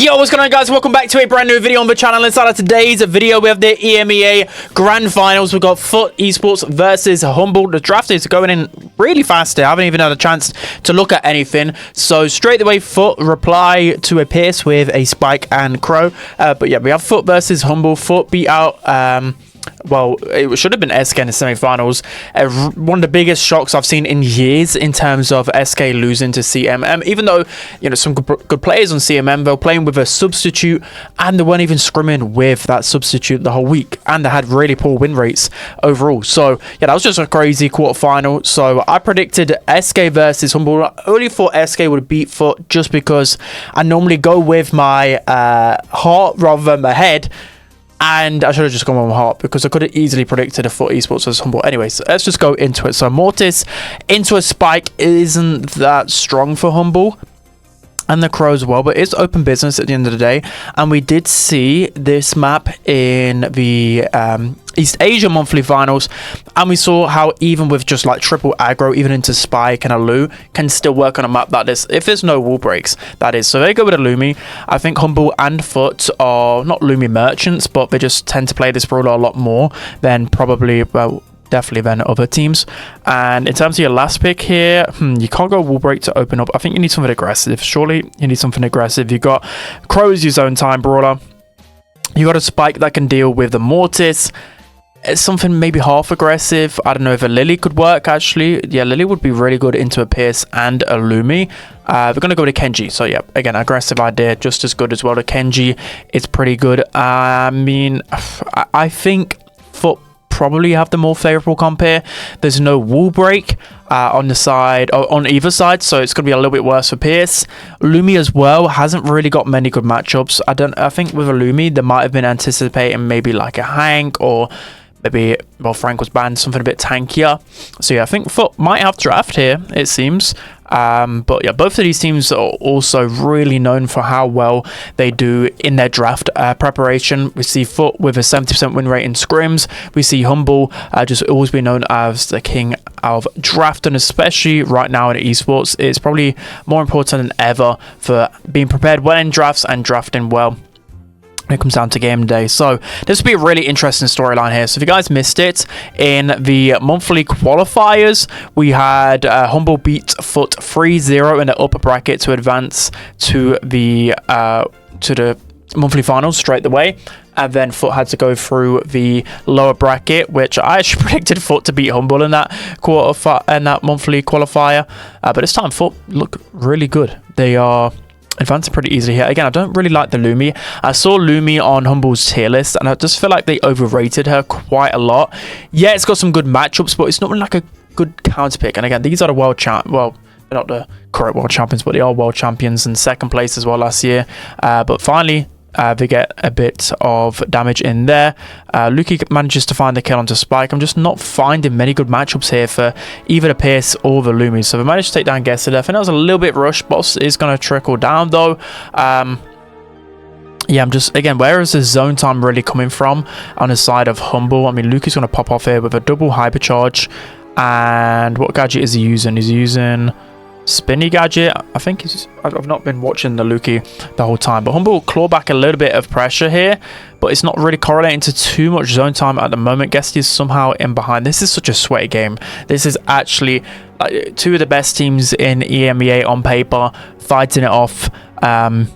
Yo, what's going on, guys? Welcome back to a brand new video on the channel. Inside of today's video, we have the EMEA Grand Finals. We've got FUT Esports versus Humble. The draft is going in really fast here. I haven't even had a chance to look at anything. So straight away, FUT reply to a Pierce with a Spike and Crow. But yeah, we have FUT versus Humble. FUT beat out... well, it should have been SK in the semi-finals. One of the biggest shocks I've seen in years in terms of SK losing to CMM. Even though, you know, some good players on CMM, they were playing with a substitute and they weren't even scrimming with that substitute the whole week. And they had really poor win rates overall. So, yeah, that was just a crazy quarterfinal. So, I predicted SK versus Humble. I only thought SK would beat FUT just because I normally go with my heart rather than my head. And I should have just gone with my heart because I could have easily predicted a FUT Esports as Humble. Anyways, let's just go into it. So Mortis into a Spike isn't that strong for Humble. And the Crow as well, but it's open business at the end of the day. And we did see this map in the East Asia monthly finals, and we saw how even with just like triple aggro, even into Spike and a Lu, can still work on a map that is, if there's no wall breaks, that is. So they go with a Lumi. I think Humble and FUT are not Lumi merchants, but they just tend to play this brawler a lot more than probably, well, definitely than other teams. And in terms of your last pick here, you can't go wall break to open up. I think you need something aggressive. Surely you need something aggressive. You got Crow's your zone time brawler. You got a Spike that can deal with the Mortis. It's something maybe half aggressive. I don't know if a Lily could work actually. Yeah, Lily would be really good into a Pierce and a Lumi. We're going to go to Kenji. So yeah, again, aggressive idea, just as good as well. The Kenji is pretty good. I mean, I think FUT probably have the more favorable comp here. There's no wall break on the side, or on either side, so it's going to be a little bit worse for Pierce. Lumi as well hasn't really got many good matchups. I think with a Lumi, they might have been anticipating maybe like a Hank, or maybe, well, Frank was banned, something a bit tankier. So yeah, I think FUT might have draft here, it seems. But yeah, both of these teams are also really known for how well they do in their draft preparation. We see FUT with a 70% win rate in scrims. We see Humble just always be known as the king of draft, and especially right now in esports, it's probably more important than ever for being prepared well in drafts and drafting well when it comes down to game day. So this will be a really interesting storyline here. So if you guys missed it, in the monthly qualifiers, we had Humble beat FUT 3-0 in the upper bracket to advance to the monthly finals straight away. And then FUT had to go through the lower bracket, which I actually predicted FUT to beat Humble in that monthly qualifier. But this time FUT look really good. They are advancing pretty easily here. Again, I don't really like the Lumi. I saw Lumi on Humble's tier list, and I just feel like they overrated her quite a lot. Yeah, it's got some good matchups, but it's not really like a good counter pick. And again, these are the world champ. Well, they're not the correct world champions, but they are world champions in second place as well last year. But finally, they get a bit of damage in there. Luki manages to find the kill onto Spike. I'm just not finding many good matchups here for either the Pierce or the Lumi. So they managed to take down Guesti. I think that was a little bit rushed. Boss is going to trickle down though. Yeah, I'm just, again, where is the zone time really coming from on the side of Humble? I mean, Luki's going to pop off here with a double hypercharge. And what gadget is he using? He's using Spinny gadget. I think I've not been watching the Luki the whole time, but Humble will claw back a little bit of pressure here, but it's not really correlating to too much zone time at the moment. Guesti is somehow in behind. This is such a sweaty game. This is actually two of the best teams in EMEA on paper fighting it off. And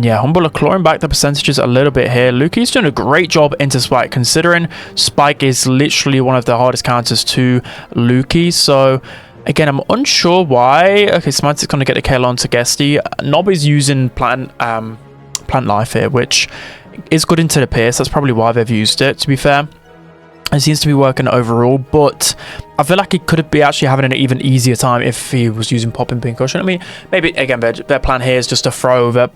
yeah, Humble are clawing back the percentages a little bit here. Luki's doing a great job into Spike, considering Spike is literally one of the hardest counters to Luki. So again, I'm unsure why. Okay, Semantic's going to get the kill onto Guesti. Nob is using plant life here, which is good into the Pierce. That's probably why they've used it, to be fair. It seems to be working overall, but I feel like he could be actually having an even easier time if he was using popping pincushion. I mean, maybe, again, their plan here is just to throw the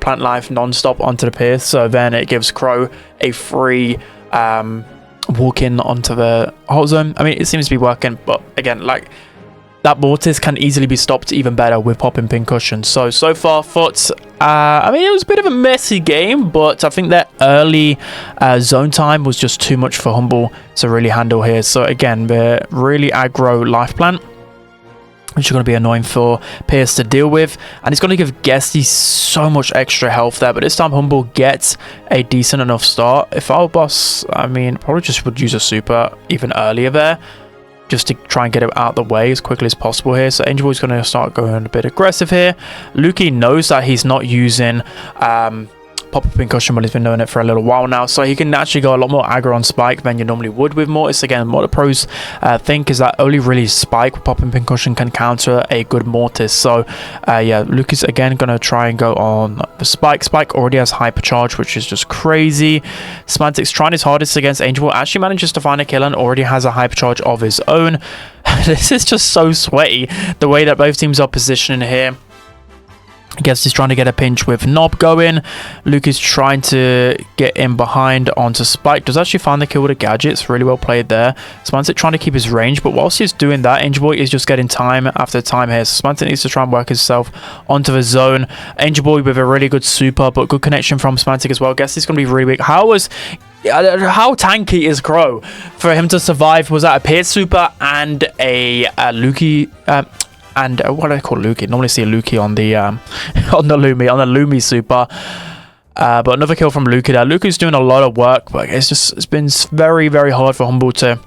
plant life non-stop onto the Pierce, so then it gives Crow a free walk in onto the hot zone. I mean, it seems to be working, but again, like, that Mortis can easily be stopped even better with popping pincushion. So far, FUT, I mean, it was a bit of a messy game, but I think that early zone time was just too much for Humble to really handle here. So again, the really aggro life plant which is going to be annoying for Pierce to deal with. And it's going to give Guesti so much extra health there. But this time, Humble gets a decent enough start. If our boss, I mean, probably just would use a super even earlier there, just to try and get it out of the way as quickly as possible here. So Angel Boy's going to start going a bit aggressive here. Lukey knows that he's not using pop-up concussion, but he's been doing it for a little while now, so he can actually go a lot more aggro on Spike than you normally would with Mortis. Again, what the pros think is that only really Spike with pop-up concussion can counter a good Mortis. So yeah, Luke is again going to try and go on the Spike. Spike already has hypercharge, which is just crazy. Semantic's trying his hardest against Angel Boy, actually manages to find a kill and already has a hypercharge of his own. This is just so sweaty, the way that both teams are positioning here. I guess he's trying to get a pinch with Nob going. Luke is trying to get in behind onto Spike. Does actually find the kill with a gadget. It's really well played there. Semantic trying to keep his range, but whilst he's doing that, Angel Boy is just getting time after time here. So Semantic needs to try and work himself onto the zone. Angel Boy with a really good super, but good connection from Semantic as well. I guess he's going to be really weak. How tanky is Crow for him to survive? Was that a Pierce super and a Lukey? And what do I call Lukey? Normally see a Lukey on the Lumi super. But another kill from Lukey there. Lukey's doing a lot of work, but it's been very, very hard for Humble to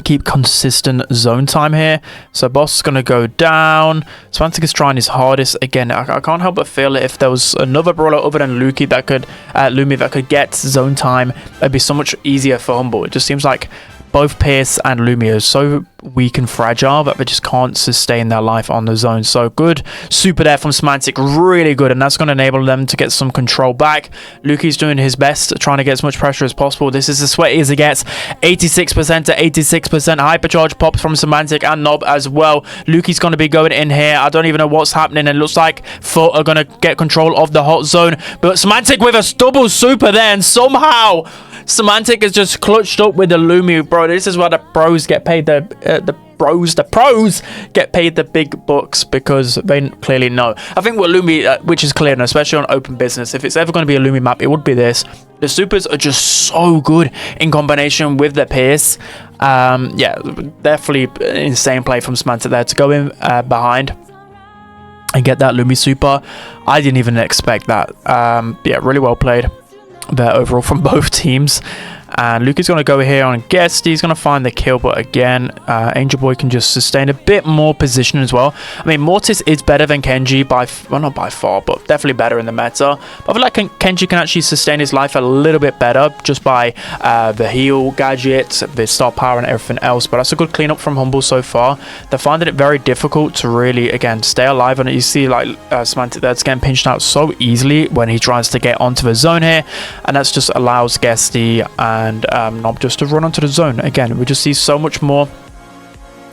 keep consistent zone time here. So Boss is going to go down. Semantic is trying his hardest. Again, I can't help but feel that if there was another brawler other than Lumi that could get zone time, it'd be so much easier for Humble. It just seems like both Pierce and Lumi are so weak and fragile that they just can't sustain their life on the zone. So good super there from Semantic, really good, and that's going to enable them to get some control back. Lukey's doing his best, trying to get as much pressure as possible. This is as sweaty as it gets. 86% to 86% hypercharge pops from Semantic and Nob as well. Lukey's going to be going in here. I don't even know what's happening. It looks like FUT are going to get control of the hot zone, but Semantic with a double super there, and somehow Semantic is just clutched up with the Lumi. Bro, this is where the pros get paid. The pros get paid the big bucks, because they clearly know. I think what Lumi, which is clear, and especially on open business, if it's ever going to be a Lumi map, it would be this. The supers are just so good in combination with the Pierce. Yeah, definitely insane play from Semantic there to go in behind and get that Lumi super. I didn't even expect that. Yeah, really well played there overall from both teams. And Luke is going to go here on Guesti. He's going to find the kill, but again, Angel Boy can just sustain a bit more position as well. I mean, Mortis is better than Kenji well, not by far, but definitely better in the meta. But I feel like Kenji can actually sustain his life a little bit better just by the heal gadgets, the star power, and everything else. But that's a good cleanup from Humble so far. They're finding it very difficult to really, again, stay alive. And you see, like, Semantic that's getting pinched out so easily when he tries to get onto the zone here. And that's just allows Guesti and Nob just to run onto the zone. Again, we just see so much more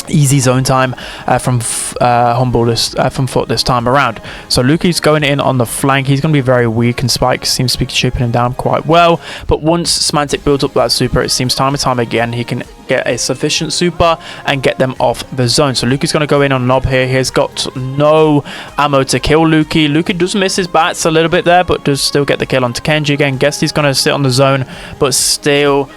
easy zone time from from FUT this time around. So Lukey's going in on the flank. He's going to be very weak, and Spike seems to be shaping him down quite well. But once Semantic builds up that super, it seems time and time again he can get a sufficient super and get them off the zone. So Lukey's going to go in on Nob here. He's got no ammo to kill Lukey. Lukey does miss his bats a little bit there, but does still get the kill onto Kenji. Again, Guesti's going to sit on the zone, but still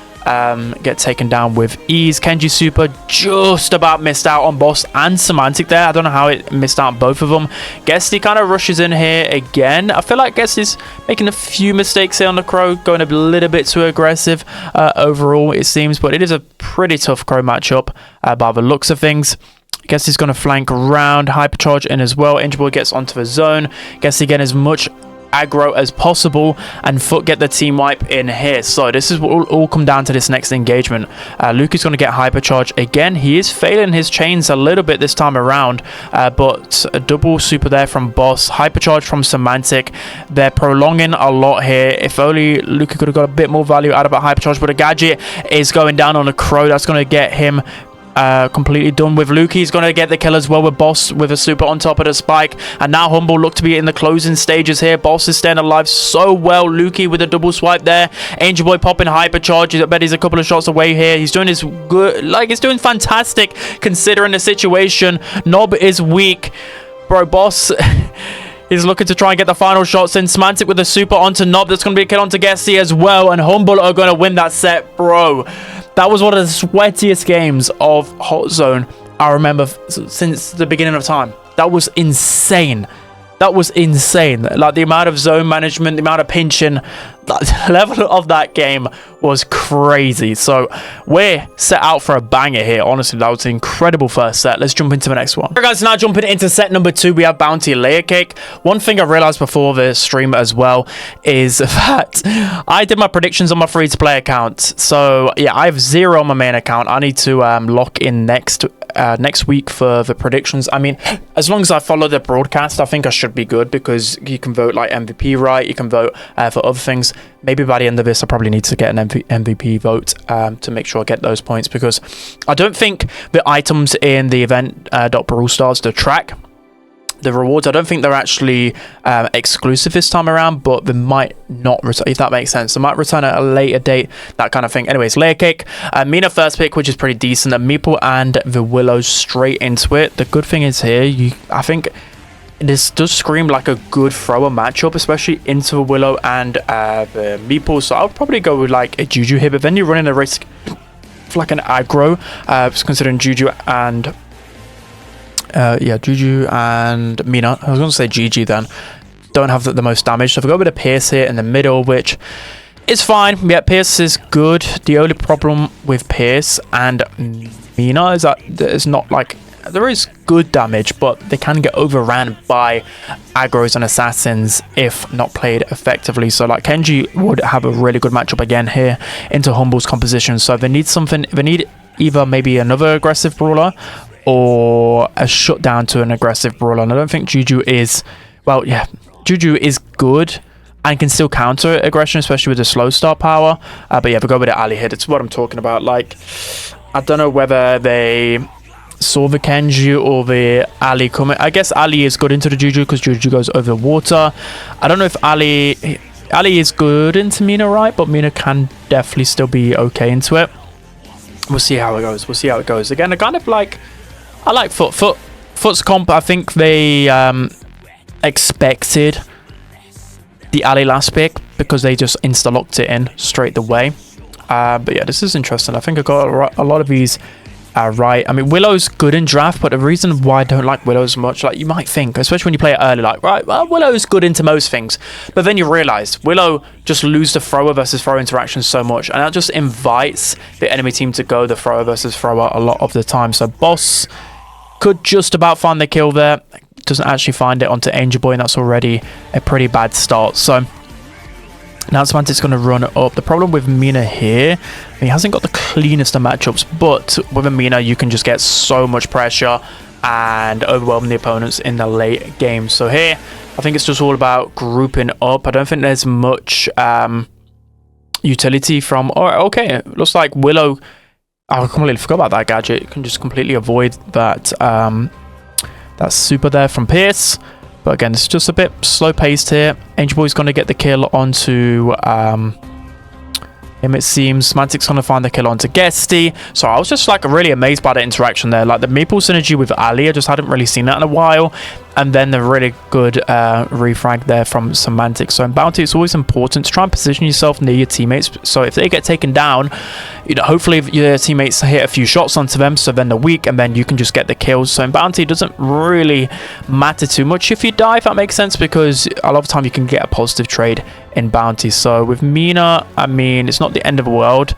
get taken down with ease. Kenji super just about missed out on Boss and Semantic there. I don't know how it missed out on both of them. Guesti kind of rushes in here again. I feel like Guesti's making a few mistakes here on the Crow, going a little bit too aggressive overall, it seems, but it is a pretty tough Crow matchup by the looks of things. Guesti's going to flank around, hypercharge in as well. Angel Boy gets onto the zone. Guesti again as much aggro as possible, and FUT get the team wipe in here. So this is what will all come down to this next engagement. Luke is going to get hypercharge again. He is failing his chains a little bit this time around, but a double super there from Boss, hypercharge from Semantic. They're prolonging a lot here. If only Luke could have got a bit more value out of a hypercharge, but a gadget is going down on a Crow. That's going to get him completely done with. Luke. He's going to get the kill as well with Boss with a super on top of the Spike. And now Humble look to be in the closing stages here. Boss is staying alive so well. Lukey with a double swipe there. Angel Boy popping hypercharge. I bet he's a couple of shots away here. He's doing his good, like, he's doing fantastic considering the situation. Nob is weak. Bro, Boss he's looking to try and get the final shots in. Semantic with a super onto Nob. That's going to be a kill onto Guesti as well. And Humble are going to win that set, bro. That was one of the sweatiest games of Hot Zone I remember since the beginning of time. That was insane. That was insane. Like, the amount of zone management, the amount of pinching, the level of that game was crazy. So we're set out for a banger here. Honestly, that was an incredible first set. Let's jump into the next one. Alright guys, now jumping into set number 2, we have Bounty Layer Cake. One thing I realized before the stream as well is that I did my predictions on my free-to-play account. So yeah, I have 0 on my main account. I need to lock in next week for the predictions. I mean, as long as I follow the broadcast, I think I should be good, because you can vote like MVP, right? You can vote for other things. Maybe by the end of this, I probably need to get an MVP vote to make sure I get those points, because I don't think the items in the event Brawl Stars, the track, the rewards, I don't think they're actually exclusive this time around, but they might not return, if that makes sense. They might return at a later date, that kind of thing. Anyways, Layer Cake, Mina first pick, which is pretty decent, and Meeple and the Willow straight into it. The good thing is here, I think this does scream like a good thrower matchup, especially into Willow and the Meeple. So I'll probably go with like a Juju here, but then you're running a risk for like an aggro, considering Juju and Juju and Mina. I was going to say GG then. Don't have the most damage. So if I go with a Pierce here in the middle, which is fine. Yeah, Pierce is good. The only problem with Pierce and Mina is that there's not like... There is good damage, but they can get overran by aggros and assassins if not played effectively. So like Kenji would have a really good matchup again here into Humble's composition. So they need something... They need either maybe another aggressive brawler or a shutdown to an aggressive brawler. And I don't think Juju is... Well, yeah, Juju is good and can still counter aggression, especially with the slow start power. But yeah, if we go with the Ali here, that's what I'm talking about. Like, I don't know whether they saw the Kenji or the Ali coming. I guess Ali is good into the Juju because Juju goes over water. I don't know if Ali is good into Mina, right? But Mina can definitely still be okay into it. We'll see how it goes. We'll see how it goes. Again, I kind of like... I like FUT. FUT's comp, I think they expected the Ali last pick because they just insta-locked it in straight away. But yeah, this is interesting. I think I got a lot of these right. I mean, Willow's good in draft, but the reason why I don't like Willow as much, like you might think, especially when you play it early, like, right, well, Willow's good into most things. But then you realize Willow just lose the thrower versus thrower interaction so much, and that just invites the enemy team to go the thrower versus thrower a lot of the time. So Boss could just about find the kill there. Doesn't actually find it onto Angel Boy, and that's already a pretty bad start. So now Semantic's going to run up. The problem with Mina here, he hasn't got the cleanest of matchups, but with a Mina, you can just get so much pressure and overwhelm the opponents in the late game. So here, I think it's just all about grouping up. I don't think there's much utility from... Oh, okay, it looks like Willow... I completely forgot about that gadget. You can just completely avoid that that super there from Pierce. But again, it's just a bit slow paced here. Angel Boy's going to get the kill onto him, it seems. Semantic's going to find the kill onto Guesti. So I was just like really amazed by the interaction there. Like the Meeple synergy with Ali, I just hadn't really seen that in a while. And then the really good refrag there from Semantic. So in Bounty, it's always important to try and position yourself near your teammates. So if they get taken down, you know, hopefully your teammates hit a few shots onto them, so then they're weak, and then you can just get the kills. So in Bounty, it doesn't really matter too much if you die, if that makes sense, because a lot of the time you can get a positive trade in Bounty. So with Mina, I mean, it's not the end of the world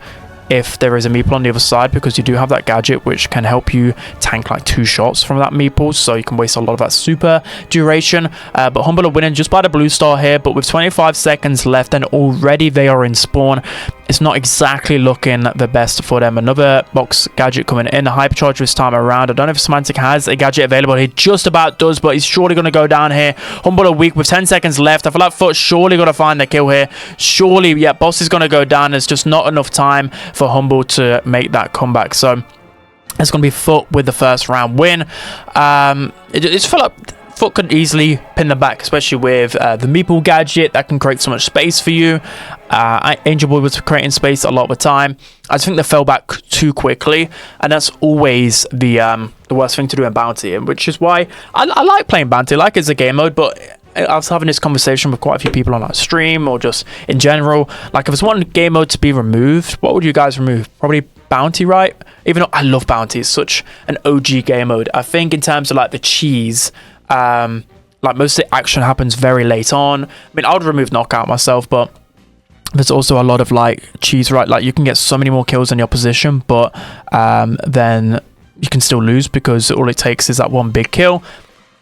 if there is a Meeple on the other side, because you do have that gadget which can help you tank like 2 shots from that Meeple, so you can waste a lot of that super duration. But Humble are winning just by the blue star here, but with 25 seconds left and already they are in spawn, it's not exactly looking the best for them. Another box gadget coming in, a hypercharge this time around. I don't know if Semantic has a gadget available. He just about does, but he's surely going to go down here. Humble are weak with 10 seconds left. I feel like FUT surely going to find the kill here. Surely, yeah, Boss is going to go down. There's just not enough time for Humble to make that comeback. So it's going to be FUT with the first round win. It's feel like FUT could easily pin them back, especially with the Meeple gadget that can create so much space for you. Angel Boy was creating space a lot of the time. I just think they fell back too quickly, and that's always the worst thing to do in Bounty, which is why I like playing Bounty. Like it's a game mode, but I was having this conversation with quite a few people on that stream, or just in general. Like, if it's one game mode to be removed, what would you guys remove? Probably Bounty, right? Even though I love Bounty, it's such an OG game mode. I think in terms of like the cheese, like most of the action happens very late on. I mean, I would remove Knockout myself, but there's also a lot of like cheese, right? Like, you can get so many more kills than your opposition, but then you can still lose because all it takes is that one big kill.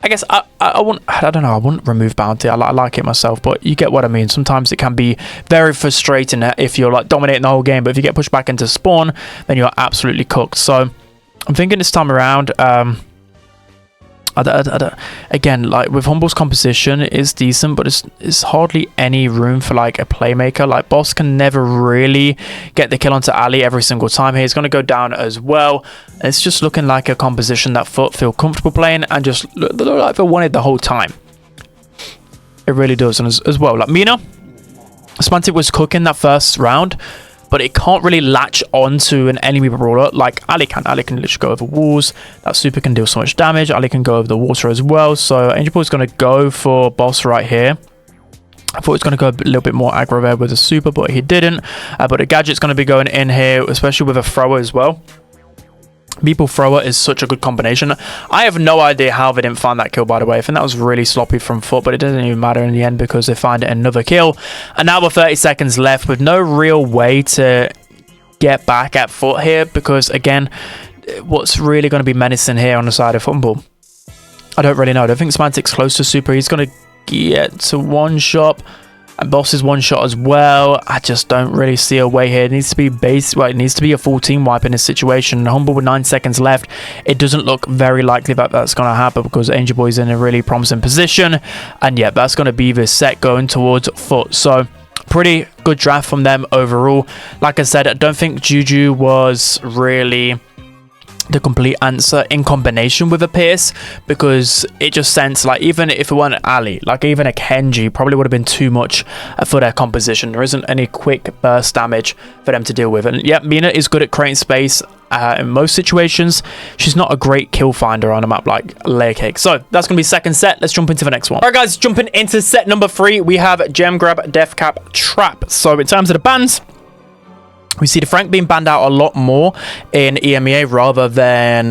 I guess I don't know, I wouldn't remove Bounty. I like it myself, but you get what I mean. Sometimes it can be very frustrating if you're like dominating the whole game, but if you get pushed back into spawn, then you're absolutely cooked. So I'm thinking this time around, again, like with Humble's composition, it is decent, but it's hardly any room for like a playmaker. Like, Boss can never really get the kill onto Ali every single time. He's going to go down as well. It's just looking like a composition that FUT feel comfortable playing and just look like they wanted the whole time. It really does. And as well, like Mina, spen was cooking that first round, but it can't really latch onto an enemy brawler like Ali can. Ali can literally go over walls. That super can deal so much damage. Ali can go over the water as well. So HMBLE is going to go for Boss right here. I thought he was going to go a little bit more aggro there with a super, but he didn't. But the gadget's going to be going in here, especially with a thrower as well. Meeple thrower is such a good combination. I have no idea how they didn't find that kill, by the way. I think that was really sloppy from FUT, but it doesn't even matter in the end because they find another kill. And now we're 30 seconds left with no real way to get back at FUT here, because again, what's really going to be menacing here on the side of Humble? I don't really know. I don't think spen's close to super. He's going to get to one shot. And Boss is one shot as well. I just don't really see a way here. It needs to be it needs to be a full team wipe in this situation. Humble with 9 seconds left. It doesn't look very likely that that's going to happen because HMBLE is in a really promising position. And yeah, that's going to be the set going towards FUT. So pretty good draft from them overall. Like I said, I don't think Juju was really the complete answer in combination with a Pierce, because it just sensed like even if it weren't Ali, like even a Kenji probably would have been too much for their composition. There isn't any quick burst damage for them to deal with. And yeah, Mina is good at creating space in most situations. She's not a great kill finder on a map like Layer Cake. So that's gonna be second set. Let's jump into the next one. All right guys, jumping into set number 3, we have Gem Grab, Death Cap, Trap. So in terms of the bans, we see the Frank being banned out a lot more in EMEA rather than,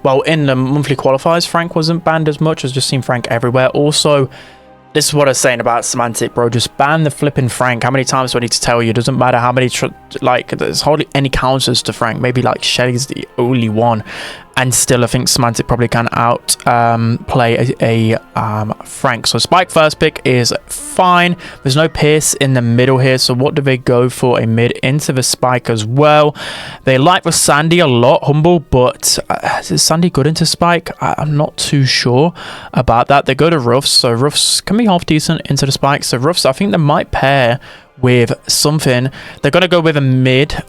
well, in the monthly qualifiers, Frank wasn't banned as much. I've just seen Frank everywhere. Also, this is what I was saying about Semantic, bro. Just ban the flipping Frank. How many times do I need to tell you? It doesn't matter how many, like, there's hardly any counters to Frank. Maybe, like, Shelly's the only one. And still, I think Semantic probably can play a Frank. So Spike first pick is fine. There's no Pierce in the middle here. So what do they go for? A mid into the Spike as well. They like the Sandy a lot, Humble, but is Sandy good into Spike? I'm not too sure about that. They go to Ruffs. So Ruffs can be half decent into the Spike. So Ruffs, I think they might pair with something. They're going to go with a mid.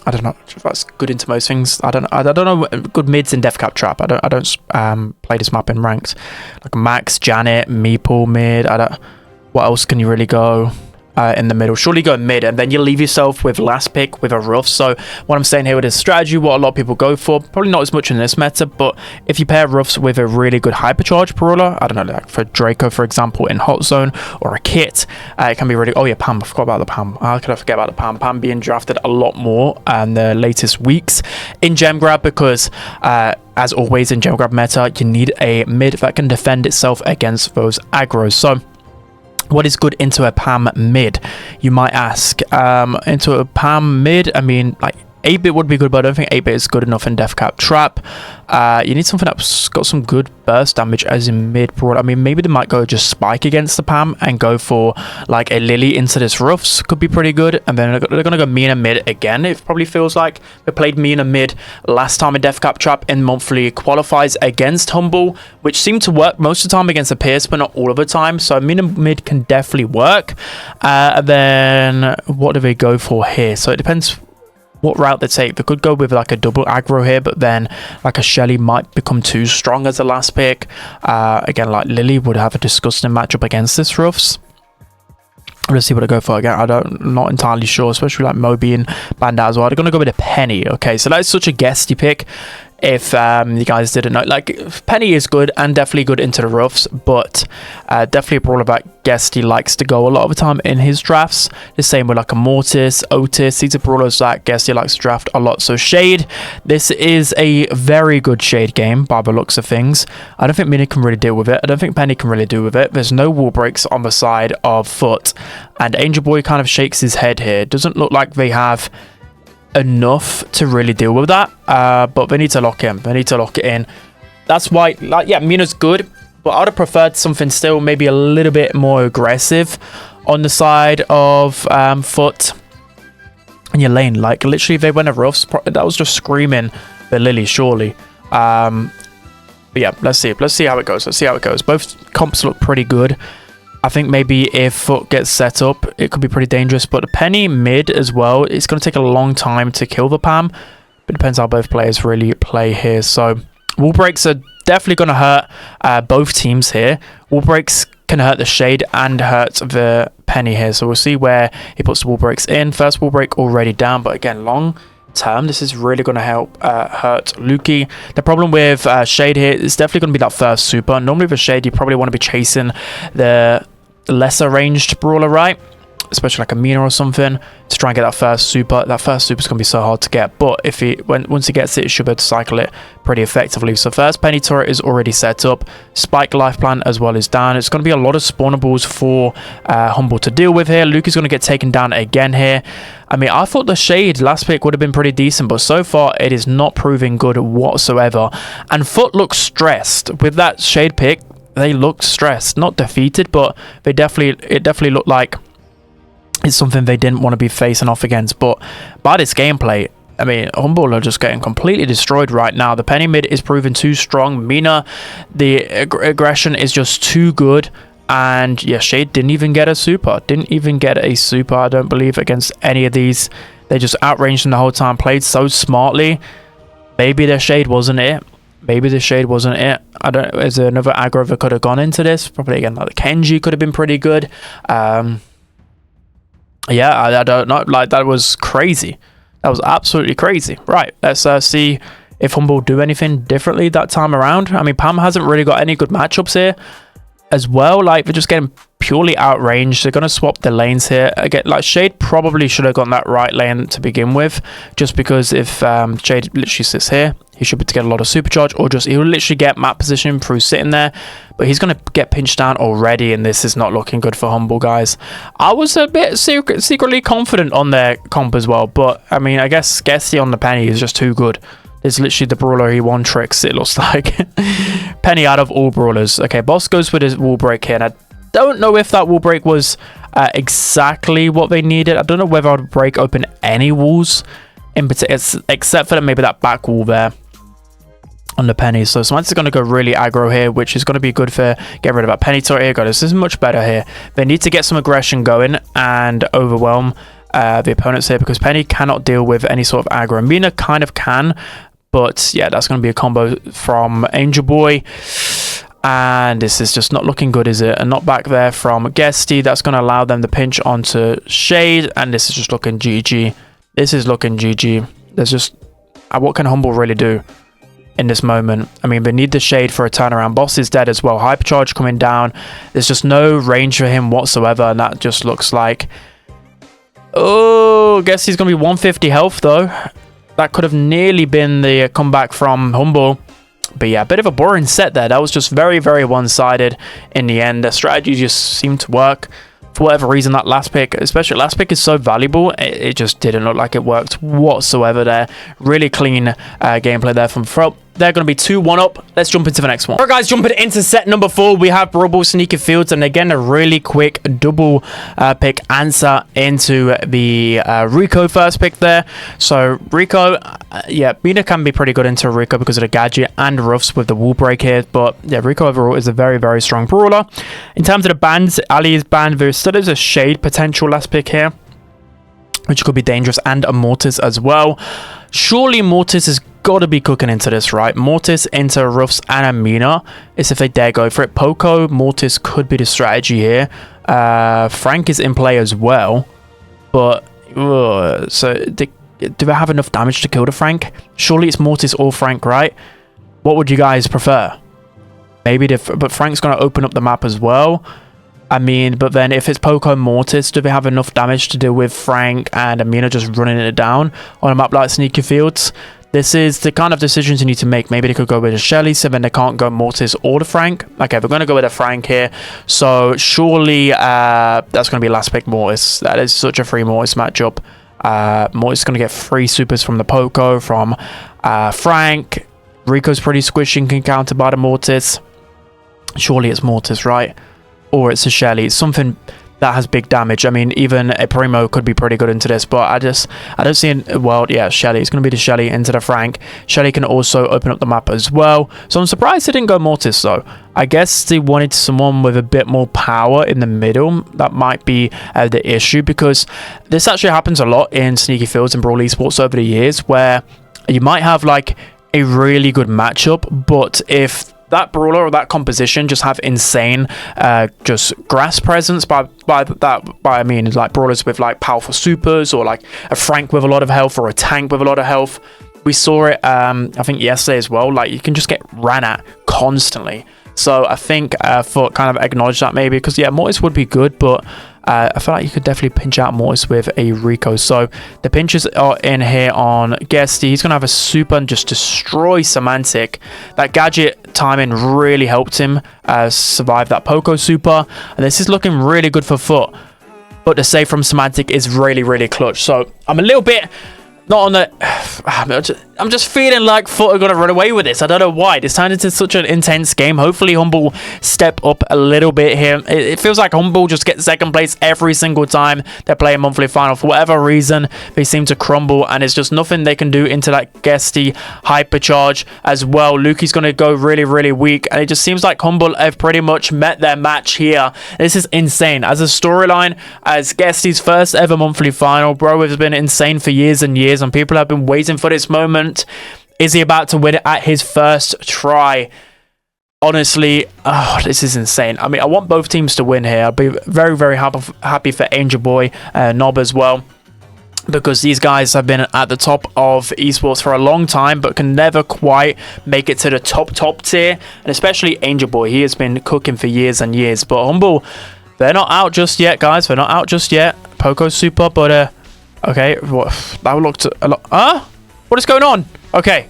I don't know if that's good into most things. I don't know good mids in Death Cap Trap. I don't play this map in ranks. Like Max, Janet, Meeple mid. What else can you really go in the middle? Surely go mid, and then you leave yourself with last pick with a Ruff. So what I'm saying here with this strategy, what a lot of people go for, probably not as much in this meta, but if you pair Ruffs with a really good hypercharge brawler, I don't know, like for Draco, for example, in Hot Zone, or a Kit, it can be really... Oh yeah, Pam. I forgot about the Pam. How could I forget about the Pam? Pam being drafted a lot more in the latest weeks in Gem Grab, because as always in Gem Grab meta, you need a mid that can defend itself against those aggros. So what is good into a Pam mid, you might ask? Into a Pam mid, I mean, like 8-bit would be good, but I don't think 8-bit is good enough in Death Cap Trap. You need something that's got some good burst damage as in mid broad. I mean, maybe they might go just Spike against the Pam and go for like a Lily into this Ruffs. Could be pretty good. And then they're going to go Mina mid again. It probably feels like they played Mina mid last time in Death Cap Trap in monthly qualifies against Humble, which seemed to work most of the time against the Pierce, but not all of the time. So Mina mid can definitely work. And then what do they go for here? So it depends what route they take. They could go with like a double aggro here, but then like a Shelly might become too strong as a last pick. Again, like Lily would have a disgusting matchup against this Ruffs. Let's see what I go for again. I'm not entirely sure, especially like Mo being banned out as well. They're going to go with a Penny. Okay, so that's such a guesty pick. if you guys didn't know. Like, Penny is good and definitely good into the roughs, but definitely a brawler that Guesti likes to go a lot of the time in his drafts. The same with like a Mortis, Otis. These are brawlers that Guesti likes to draft a lot. So Shade, this is a very good Shade game by the looks of things. I don't think Mina can really deal with it. I don't think Penny can really deal with it. There's no wall breaks on the side of FUT, and Angel Boy kind of shakes his head here. Doesn't look like they have enough to really deal with that, but they need to lock in. They need to lock it in. That's why, like, yeah, Mina's good, but I would have preferred something still maybe a little bit more aggressive on the side of FUT in your lane. Like, literally, if they went a roughs, that was just screaming the Lily, surely. But yeah, let's see how it goes. Let's see how it goes. Both comps look pretty good. I think maybe if FUT gets set up, it could be pretty dangerous. But the Penny mid as well, it's going to take a long time to kill the Pam. But it depends how both players really play here. So wall breaks are definitely going to hurt both teams here. Wall breaks can hurt the Shade and hurt the Penny here. So we'll see where he puts the wall breaks in. First wall break already down. But again, long term, this is really going to help hurt Lukey. The problem with Shade here is definitely going to be that first super. Normally with Shade, you probably want to be chasing the lesser ranged brawler, right? Especially like a Mina or something, to try and get that first super. That first super is going to be so hard to get, but if once he gets it, he should be able to cycle it pretty effectively. So first Penny turret is already set up. Spike life plan as well is down. It's going to be a lot of spawnables for Humble to deal with here. Luke is going to get taken down again here. I mean, I thought the Shade last pick would have been pretty decent, but so far it is not proving good whatsoever. And FUT looks stressed with that Shade pick. They looked stressed, not defeated, but it definitely looked like it's something they didn't want to be facing off against. But by this gameplay, I mean, Humble are just getting completely destroyed right now. The Penny mid is proving too strong. Mina, the aggression is just too good. And yeah, Shade didn't even get a super. Didn't even get a super, I don't believe, against any of these. They just outranged him the whole time, played so smartly. Maybe the Shade wasn't it. Maybe the Shade wasn't it. I don't know. Is there another aggro that could have gone into this? Probably again, like the Kenji could have been pretty good. Yeah, I don't know. Like, that was crazy. That was absolutely crazy. Right, let's see if Humble do anything differently that time around. I mean, Pam hasn't really got any good matchups here as well. Like, they're just getting purely outranged. They're going to swap the lanes here. Again, like, Shade probably should have gone that right lane to begin with, just because if Shade literally sits here, he should be able to get a lot of supercharge, or just he'll literally get map position through sitting there. But he's going to get pinched down already, and this is not looking good for Humble, guys. I was a bit secretly confident on their comp as well, but I mean, I guess Guesti on the Penny is just too good. It's literally the brawler he one tricks, it looks like. Penny out of all brawlers. Okay, Boss goes with his wall break here, and I don't know if that wall break was exactly what they needed. I don't know whether I'd break open any walls in particular, except for maybe that back wall there on the Penny. So Smites is going to go really aggro here, which is going to be good for getting rid of that Penny turret here. This is much better here. They need to get some aggression going and overwhelm the opponents here, because Penny cannot deal with any sort of aggro. Mina kind of can, but yeah, that's going to be a combo from Angel Boy. And this is just not looking good, is it? And not back there from Guesti. That's going to allow them to pinch onto Shade. And this is just looking GG. This is looking GG. There's just... what can Humble really do in this moment? I mean, they need the Shade for a turnaround. Boss is dead as well. Hypercharge coming down. There's just no range for him whatsoever. And that just looks like... oh, I guess he's going to be 150 health, though. That could have nearly been the comeback from Humble. But yeah, a bit of a boring set there. That was just very, very one-sided in the end. The strategy just seemed to work. For whatever reason, that last pick, especially last pick, is so valuable. It just didn't look like it worked whatsoever there. Really clean gameplay there from FUT. They're going to be 2-1 up. Let's jump into the next one. All right, guys, jumping into set number 4. We have Brawl Sneaky Fields, and again, a really quick double pick answer into the Rico first pick there. So Rico, yeah, Mina can be pretty good into Rico because of the gadget and roughs with the wall break here. But yeah, Rico overall is a very, very strong brawler. In terms of the bans, Ali is banned. There still is a Shade potential last pick here, which could be dangerous, and a Mortis as well. Surely Mortis has got to be cooking into this, right? Mortis into Ruffs and Amina is if they dare go for it. Poco, Mortis could be the strategy here. Frank is in play as well, but so do they have enough damage to kill the Frank? Surely it's Mortis or Frank, right? What would you guys prefer? Maybe but Frank's going to open up the map as well. I mean, but then if it's Poco Mortis, do they have enough damage to deal with Frank and Amina just running it down on a map like Sneaky Fields? This is the kind of decisions you need to make. Maybe they could go with a Shelly, so then they can't go Mortis or the Frank. Okay, we're going to go with a Frank here. So surely that's going to be last pick Mortis. That is such a free Mortis matchup. Mortis is going to get free supers from the Poco, from Frank. Rico's pretty squishy and can counter by the Mortis. Surely it's Mortis, right? Or it's a Shelly. It's something that has big damage. I mean, even a Primo could be pretty good into this, but I don't see it. Well, yeah, Shelly. It's going to be the Shelly into the Frank. Shelly can also open up the map as well. So I'm surprised they didn't go Mortis, though. I guess they wanted someone with a bit more power in the middle. That might be the issue, because this actually happens a lot in Sneaky Fields and Brawl Esports over the years, where you might have like a really good matchup, but if that brawler or that composition just have insane just grass presence, by I mean like brawlers with like powerful supers, or like a Frank with a lot of health, or a tank with a lot of health. We saw it I think yesterday as well. Like, you can just get ran at constantly. So I think FUT kind of acknowledged that, maybe, because yeah, Mortis would be good, but I feel like you could definitely pinch out Mortis with a Rico. So the pinches are in here on Guesti. He's going to have a super and just destroy Semantic. That gadget timing really helped him survive that Poco super. And this is looking really good for FUT. But the save from Semantic is really, really clutch. So I'm a little bit not on the... I'm just feeling like FUT are going to run away with this. I don't know why. This turned into such an intense game. Hopefully Humble step up a little bit here. It feels like Humble just gets second place every single time they play a monthly final. For whatever reason, they seem to crumble, and it's just nothing they can do into that Guesti hypercharge as well. Lukey's going to go really, really weak, and it just seems like Humble have pretty much met their match here. This is insane. As a storyline, as Guesti's first ever monthly final, bro has been insane for years and years, and people have been waiting for this moment. Is he about to win it at his first try? Honestly, this is insane. I mean, I want both teams to win here. I'll be very, very happy for Angel Boy and Nob as well, because these guys have been at the top of esports for a long time, but can never quite make it to the top tier. And especially Angel Boy, he has been cooking for years and years. But Humble, they're not out just yet, guys. They're not out just yet. Poco super, but okay, that looked a lot. What is going on? Okay.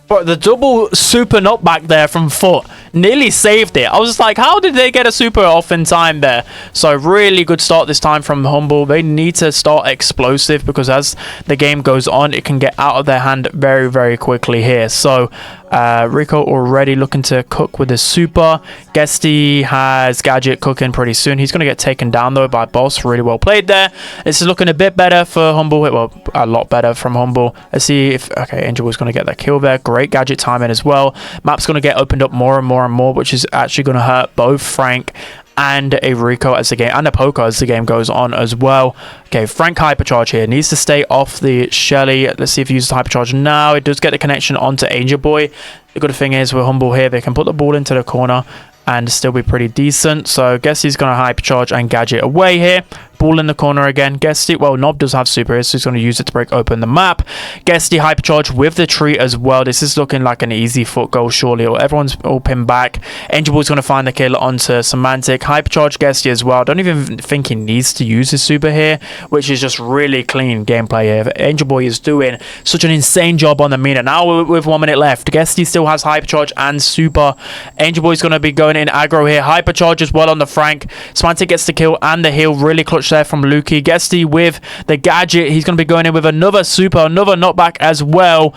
But the double super knockback there from FUT nearly saved it. I was just like, how did they get a super off in time there? So really good start this time from Humble. They need to start explosive, because as the game goes on, it can get out of their hand very, very quickly here. So Rico already looking to cook with his super. Guesti has Gadget cooking pretty soon. He's going to get taken down though by Boss. Really well played there. This is looking a bit better for Humble. Well, a lot better from Humble. Let's see if... Okay, Angel was going to get that kill there. Great gadget timing as well. Map's going to get opened up more and more and more, which is actually going to hurt both Frank and a Rico as the game, and a Poco as the game goes on as well. Okay, Frank hypercharge here needs to stay off the Shelly. Let's see if he uses hypercharge now. It does get the connection onto Angel Boy. The good thing is with Humble here, they can put the ball into the corner and still be pretty decent. So guess he's going to hypercharge and gadget away here. Ball in the corner again. Guesti, well, Nob does have super, so he's going to use it to break open the map. Guesti hypercharge with the tree as well. This is looking like an easy FUT goal, surely. Everyone's all pinned back. Angel Boy's going to find the kill onto Semantic. Hypercharge Guesti as well. I don't even think he needs to use his super here, which is just really clean gameplay here. Angel Boy is doing such an insane job on the meter. Now with 1 minute left, Guesti still has hypercharge and super. Angel Boy's going to be going in aggro here. Hypercharge as well on the Frank. Semantic gets the kill and the heal. Really clutch there from Lukey. Guesti with the gadget. He's going to be going in with another super, another knockback as well.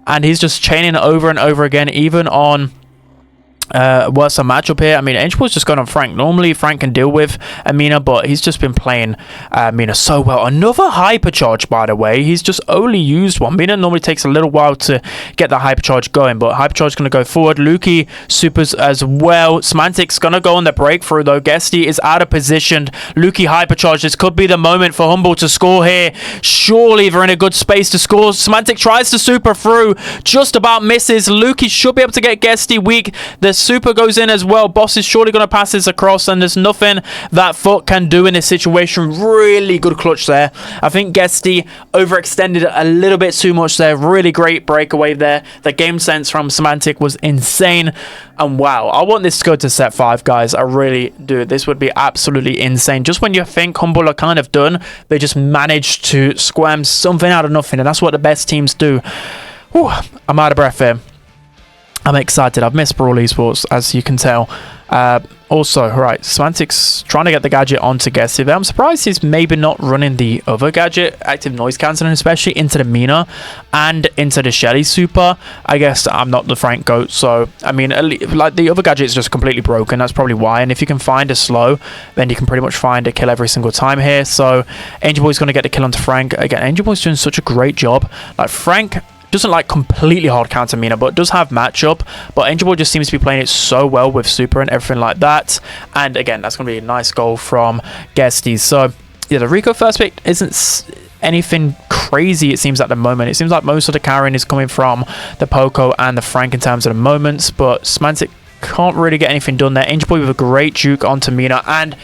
And he's just chaining it over and over again, even on worse a matchup here. I mean, Angel Boy's just going on Frank. Normally Frank can deal with Amina, but he's just been playing Amina so well. Another hypercharge, by the way. He's just only used one. Amina normally takes a little while to get the hypercharge going, but hypercharge going to go forward. Lukey supers as well. Semantic's going to go on the breakthrough though. Guesti is out of position. Lukey hypercharge. This could be the moment for Humble to score here. Surely they're in a good space to score. Semantic tries to super through, just about misses. Lukey should be able to get Guesti weak. The Super goes in as well. Boss is surely going to pass this across, and there's nothing that FUT can do in this situation. Really good clutch there. I think Guesti overextended a little bit too much there. Really great breakaway there. The game sense from Semantic was insane. And wow, I want this to go to set 5, guys. I really do. This would be absolutely insane. Just when you think Humble are kind of done, they just managed to squam something out of nothing, and that's what the best teams do. Whew, I'm out of breath here. I'm excited. I've missed Brawl Esports, as you can tell. Also, right, Semantic's trying to get the gadget onto Guesti there. I'm surprised he's maybe not running the other gadget, active noise cancelling, especially into the Mina and into the Shelly Super. I guess I'm not the Frank GOAT, so I mean, like, the other gadget is just completely broken. That's probably why. And if you can find a slow, then you can pretty much find a kill every single time here. So Angel Boy's going to get the kill onto Frank. Again, Angel Boy's doing such a great job. Like, Frank doesn't like completely hard counter Mina, but does have matchup. But Angel Boy just seems to be playing it so well with Super and everything like that. And again, that's going to be a nice goal from Guesti. So yeah, the Rico first pick isn't anything crazy, it seems, at the moment. It seems like most of the carrying is coming from the Poco and the Frank in terms of the moments, but Semantic can't really get anything done there. Angel Boy with a great juke onto Mina, and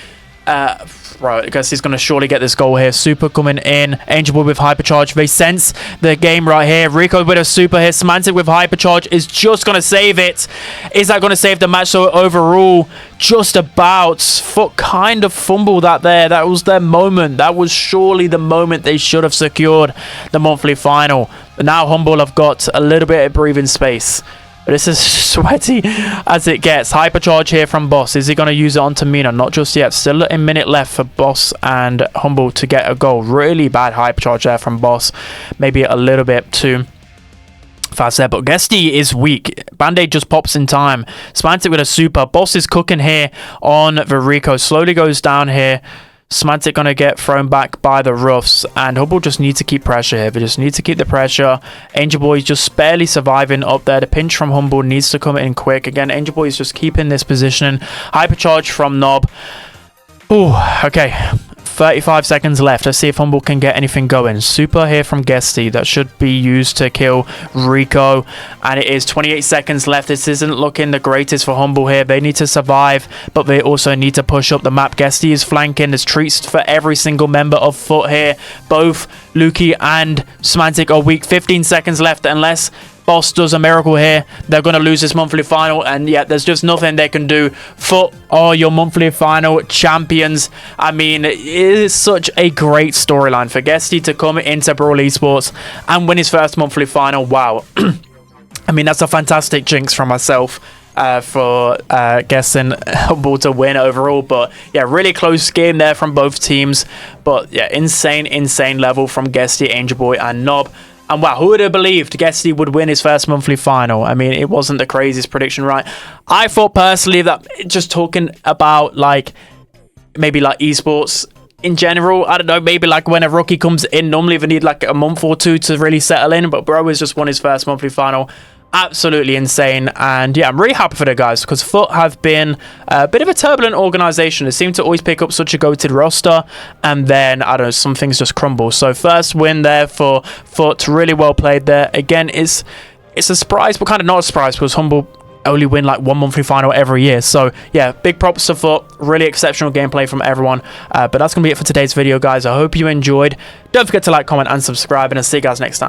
right, I guess he's going to surely get this goal here. Super coming in. Angel Boy with Hypercharge. They sense the game right here. Rico with a Super here. Semantic with Hypercharge is just going to save it. Is that going to save the match? So overall, just about. FUT kind of fumbled that there. That was their moment. That was surely the moment they should have secured the monthly final. But now Humble have got a little bit of breathing space. But it's as sweaty as it gets. Hypercharge here from Boss. Is he going to use it onto Mina? Not just yet. Still a minute left for Boss and Humble to get a goal. Really bad Hypercharge there from Boss. Maybe a little bit too fast there. But Guesti is weak. Band-Aid just pops in time. Semantic with a Super. Boss is cooking here on the Rico. Slowly goes down here. Semantic going to get thrown back by the Roughs, and Humble just need to keep pressure here. They just need to keep the pressure. Angel Boy is just barely surviving up there. The pinch from Humble needs to come in quick. Again, Angel Boy is just keeping this position. Hypercharge from Nob. Ooh, okay. 35 seconds left. Let's see if Humble can get anything going. Super here from Guesti. That should be used to kill Rico. And it is 28 seconds left. This isn't looking the greatest for Humble here. They need to survive, but they also need to push up the map. Guesti is flanking. There's treats for every single member of FUT here. Both Lukey and Semantic are weak. 15 seconds left. Unless Boss does a miracle here, they're going to lose this monthly final, and yeah, there's just nothing they can do. FUT are your monthly final champions. I mean, it is such a great storyline for Guesti to come into Brawl Esports and win his first monthly final. Wow. I mean, that's a fantastic jinx from myself for guessing Humble to win overall. But yeah, really close game there from both teams. But yeah, insane level from Guesti, Angel Boy, and Nob. And wow, who would have believed Guesti would win his first monthly final? I mean, it wasn't the craziest prediction, right? I thought personally that, just talking about like maybe like esports in general, I don't know, maybe like when a rookie comes in, normally they need like a month or two to really settle in, but bro has just won his first monthly final. Absolutely insane. And yeah, I'm really happy for the guys, because FUT have been a bit of a turbulent organization. They seem to always pick up such a goated roster, and then I don't know, some things just crumble. So first win there for FUT, really well played there. Again, it's a surprise, but kind of not a surprise, because Humble only win like one monthly final every year. So yeah, big props to FUT. Really exceptional gameplay from everyone. But that's gonna be it for today's video, guys. I hope you enjoyed. Don't forget to like, comment, and subscribe, and I'll see you guys next time.